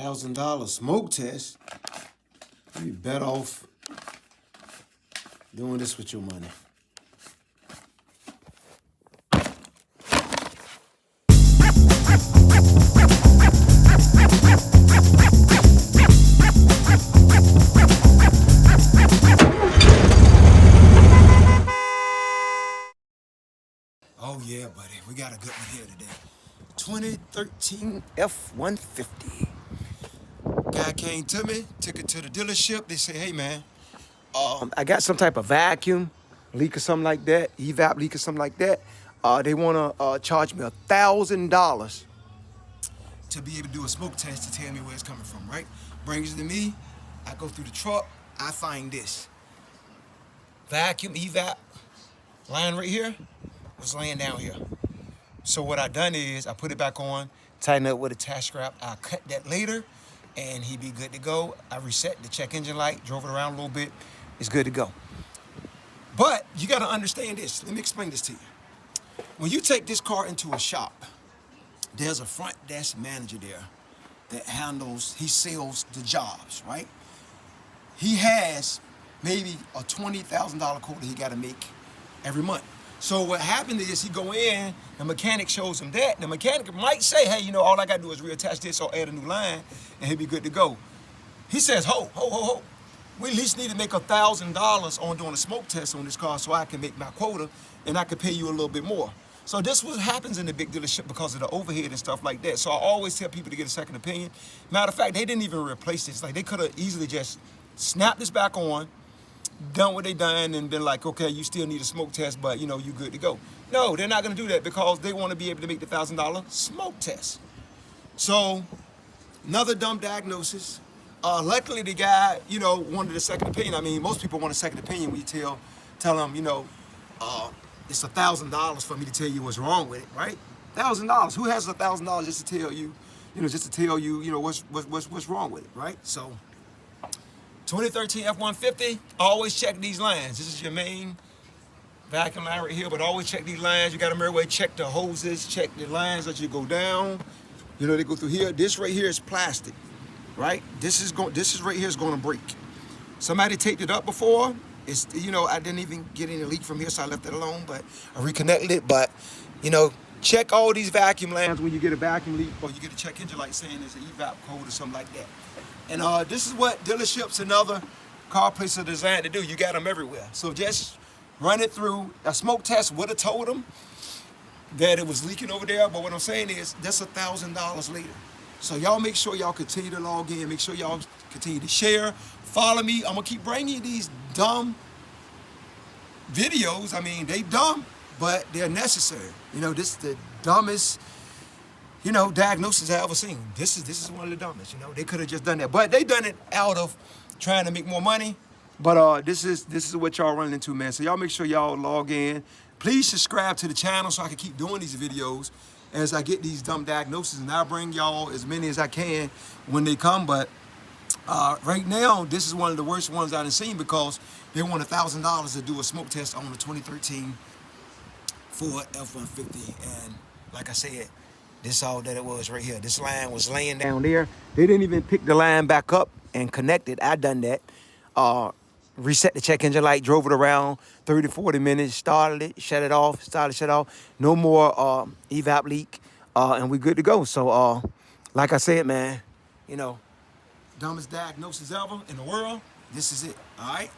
$1,000 smoke test. You'd be better off doing this with your money. Oh yeah, buddy, we got a good one here today. 2013 F-150. Guy came to me, took it to the dealership. They say, hey man, I got some type of vacuum leak or something like that, evap leak or something like that. They wanna charge me $1,000 to be able to do a smoke test to tell me where it's coming from, right? Brings it to me, I go through the truck, I find this. Vacuum evap line right here was laying down here. So what I done is I put it back on, tighten up with a tack strap. I cut that later and he'd be good to go. I reset the check engine light, drove it around a little bit. It's good to go. But you gotta understand this. Let me explain this to you. When you take this car into a shop, there's a front desk manager there that he sells the jobs, right? He has maybe a $20,000 quota he gotta make every month. So what happened is he go in, the mechanic shows him that. The mechanic might say, hey, you know, all I gotta do is reattach this or add a new line and he'll be good to go. He says, ho. We at least need to make $1,000 on doing a smoke test on this car so I can make my quota and I can pay you a little bit more. So this what happens in the big dealership because of the overhead and stuff like that. So I always tell people to get a second opinion. Matter of fact, they didn't even replace this. Like they could have easily just snapped this back on, done what they done and been like, okay, you still need a smoke test, but you know, you good to go. No, they're not gonna do that because they wanna be able to make the $1,000 smoke test. So, another dumb diagnosis. Luckily the guy, you know, wanted a second opinion. I mean, most people want a second opinion when you tell them, you know, it's $1,000 for me to tell you what's wrong with it, right? $1,000, who has $1,000 just to tell you, you know, what's wrong with it, right? So, 2013 F-150, always check these lines. This is your main vacuum line right here, but always check these lines. You gotta remember, check the hoses, check the lines that you go down. You know, they go through here. This right here is plastic, right? This right here is gonna break. Somebody taped it up before. It's, you know, I didn't even get any leak from here, so I left it alone, but I reconnected it. But, you know, check all these vacuum lines when you get a vacuum leak or you get a check engine light saying there's an evap code or something like that. And this is what dealerships and other car places are designed to do. You got them everywhere. So just run it through. A smoke test would have told them that it was leaking over there. But what I'm saying is that's $1,000 later. So y'all make sure y'all continue to log in. Make sure y'all continue to share. Follow me. I'm going to keep bringing you these dumb videos. I mean, they dumb, but they're necessary. You know, this is the dumbest, you know, diagnosis I ever seen. This is one of the dumbest, you know. They could have just done that. But they done it out of trying to make more money. But this is what y'all running into, man. So y'all make sure y'all log in. Please subscribe to the channel so I can keep doing these videos as I get these dumb diagnoses. And I'll bring y'all as many as I can when they come. But right now, this is one of the worst ones I've seen because they want $1,000 to do a smoke test on the 2013 Ford F-150. And like I said, this is all that it was right here. This line was laying down there. They didn't even pick the line back up and connect it. I done that. Reset the check engine light, drove it around 30 to 40 minutes, started it, shut it off, shut off. No more evap leak, and we good to go. So, like I said, man, you know, dumbest diagnosis ever in the world. This is it, all right?